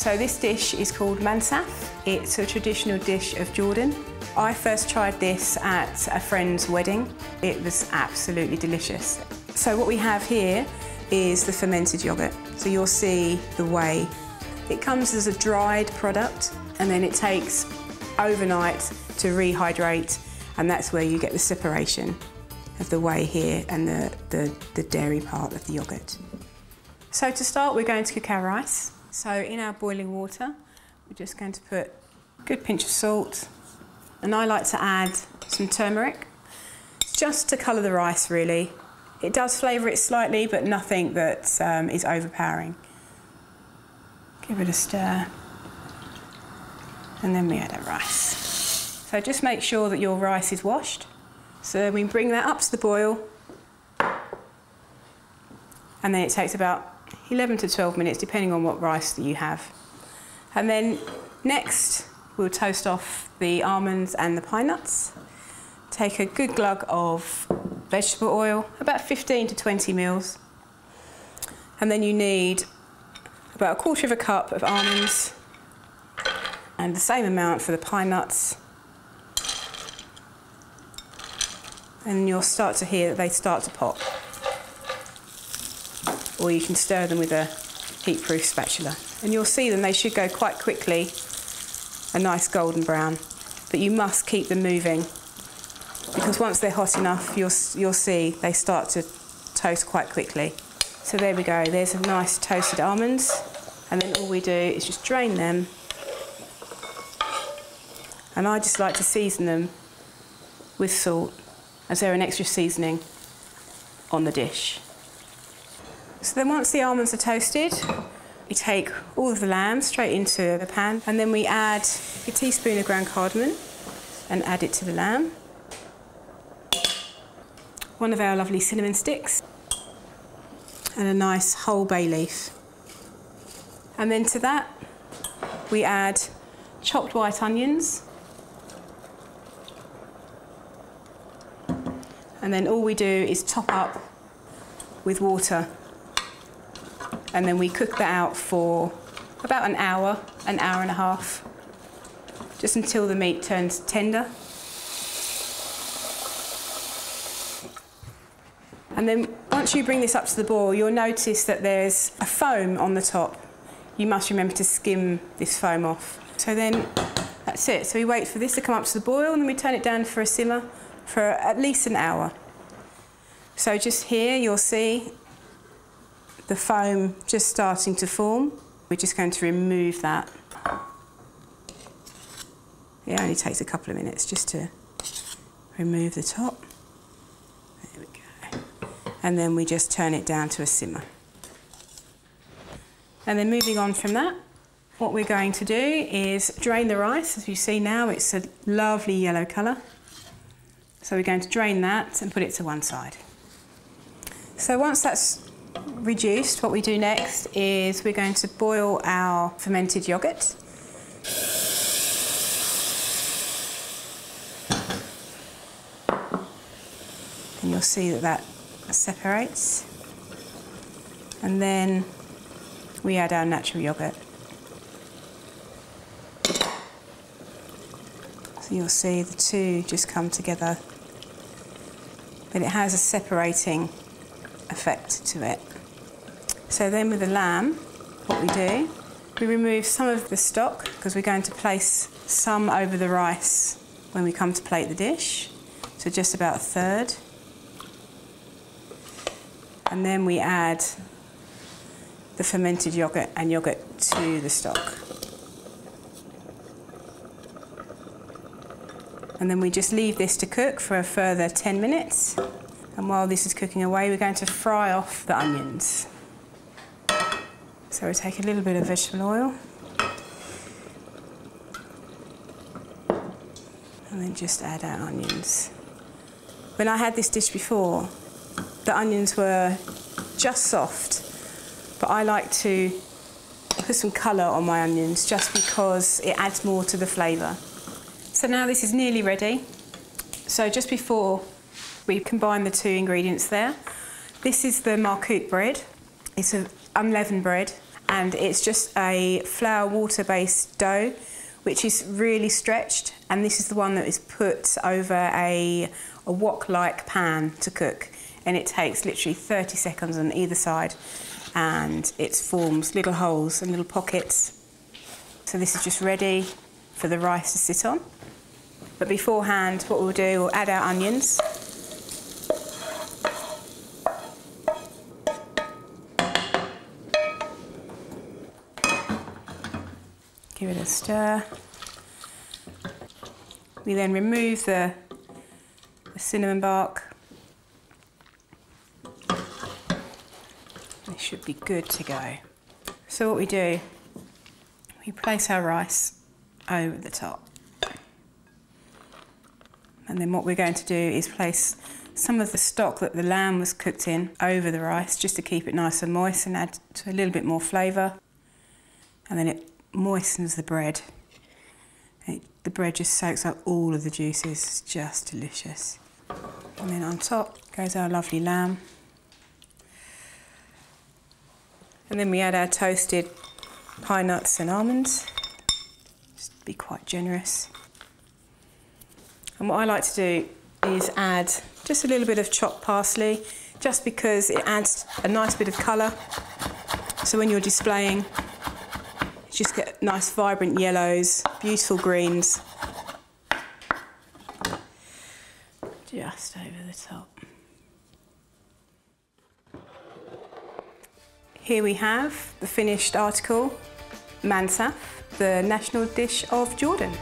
So this dish is called Mansaf. It's a traditional dish of Jordan. I first tried this at a friend's wedding. It was absolutely delicious. So what we have here is the fermented yoghurt. So you'll see the whey. It comes as a dried product and then it takes overnight to rehydrate, and that's where you get the separation of the whey here and the dairy part of the yoghurt. So to start, we're going to cook our rice. So in our boiling water, we're just going to put a good pinch of salt, and I like to add some turmeric, just to colour the rice really. It does flavour it slightly, but nothing that is overpowering. Give it a stir, and then we add our rice. So just make sure that your rice is washed. So we bring that up to the boil, and then it takes about 11 to 12 minutes, depending on what rice that you have. And then next, we'll toast off the almonds and the pine nuts. Take a good glug of vegetable oil, about 15 to 20 mils. And then you need about 1/4 cup of almonds, and the same amount for the pine nuts. And you'll start to hear that they start to pop. Or you can stir them with a heat-proof spatula. And you'll see them, they should go quite quickly, a nice golden brown. But you must keep them moving, because once they're hot enough, you'll see they start to toast quite quickly. So there we go, there's a nice toasted almonds. And then all we do is just drain them. And I just like to season them with salt, as they're an extra seasoning on the dish. So then once the almonds are toasted, we take all of the lamb straight into the pan, and then we add a teaspoon of ground cardamom and add it to the lamb. One of our lovely cinnamon sticks and a nice whole bay leaf. And then to that, we add chopped white onions. And then all we do is top up with water. And then we cook that out for about an hour and a half, just until the meat turns tender. And then once you bring this up to the boil, you'll notice that there's a foam on the top. You must remember to skim this foam off. So then that's it. So we wait for this to come up to the boil, and then we turn it down for a simmer for at least an hour. So just here you'll see the foam just starting to form. We're just going to remove that. It only takes a couple of minutes just to remove the top. There we go. And then we just turn it down to a simmer. And then moving on from that, what we're going to do is drain the rice. As you see now, it's a lovely yellow colour. So we're going to drain that and put it to one side. So once that's reduced, what we do next is we're going to boil our fermented yoghurt. And you'll see that that separates. And then we add our natural yoghurt. So you'll see the two just come together, but it has a separating effect to it. So then with the lamb, what we do, we remove some of the stock, because we're going to place some over the rice when we come to plate the dish, so just about a third. And then we add the fermented yoghurt and yoghurt to the stock. And then we just leave this to cook for a further 10 minutes. And while this is cooking away, we're going to fry off the onions. So we take a little bit of vegetable oil. And then just add our onions. When I had this dish before, the onions were just soft, but I like to put some colour on my onions just because it adds more to the flavour. So now this is nearly ready. So just before we combine the two ingredients there, this is the marcout bread. It's an unleavened bread, And it's just a flour water-based dough, which is really stretched. And this is the one that is put over a wok-like pan to cook. And it takes literally 30 seconds on either side. And it forms little holes and little pockets. So this is just ready for the rice to sit on. But beforehand, what we'll do, we'll add our onions. Give it a stir. We then remove the cinnamon bark. This should be good to go. So what we do, we place our rice over the top. And then what we're going to do is place some of the stock that the lamb was cooked in over the rice, just to keep it nice and moist and add to a little bit more flavour. And then it moistens the bread. The bread just soaks up all of the juices. It's just delicious. And then on top goes our lovely lamb. And then we add our toasted pine nuts and almonds. Just be quite generous. And what I like to do is add just a little bit of chopped parsley, just because it adds a nice bit of colour. So when you're displaying, you just get nice vibrant yellows, beautiful greens. Just over the top. Here we have the finished article, Mansaf, the national dish of Jordan.